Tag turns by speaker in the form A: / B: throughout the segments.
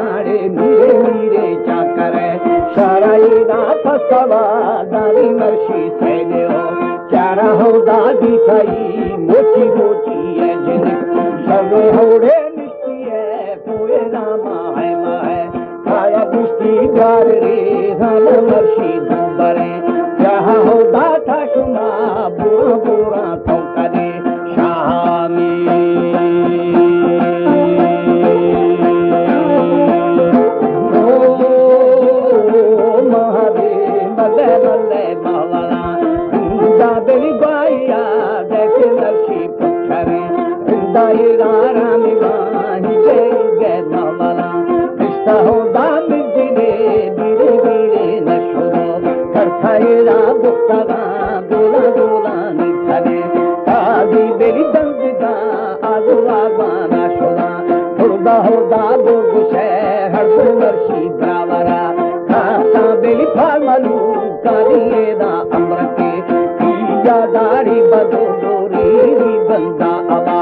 A: दाड़े मीरे मीरे चाकर शराई ना फसवा दानी मर्शी थे देओ चारा हो दादी खाई मोची मोची है जिन सब होड़े निश्ची है पूरे नामा है माए खाया बुश्ती गार रे हल मर्शी दुबरे जहाँ हो दाता शुमा बुरा बुरा तो करे शामी दाढ़ी बदो डोरी बंदा अबा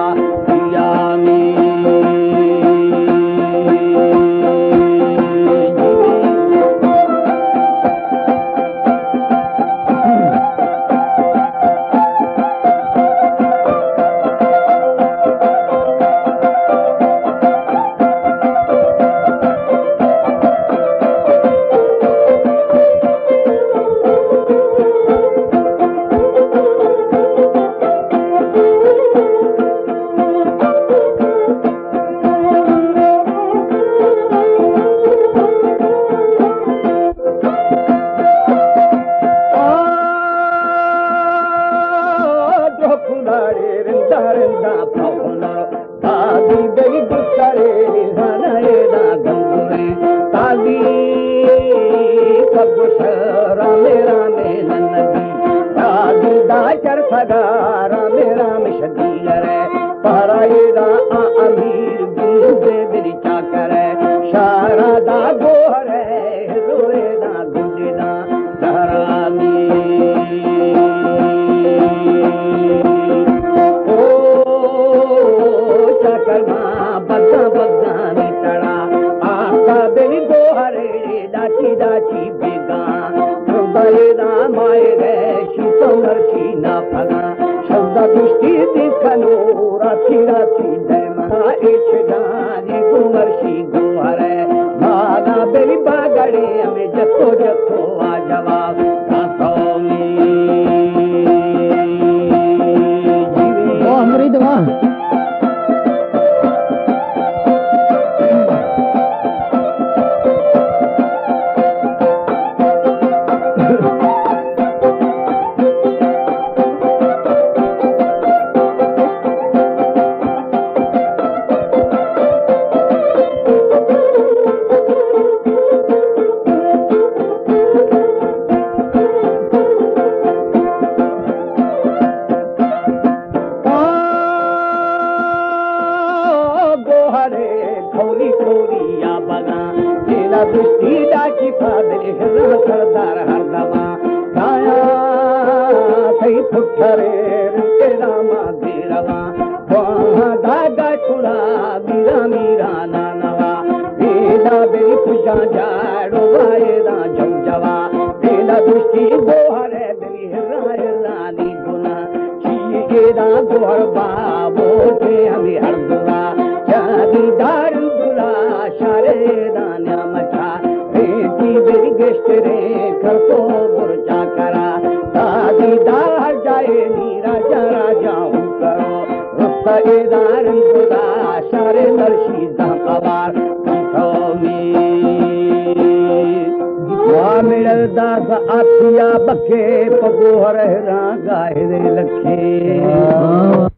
A: दास आथिया बखे पगोहर गाए लखे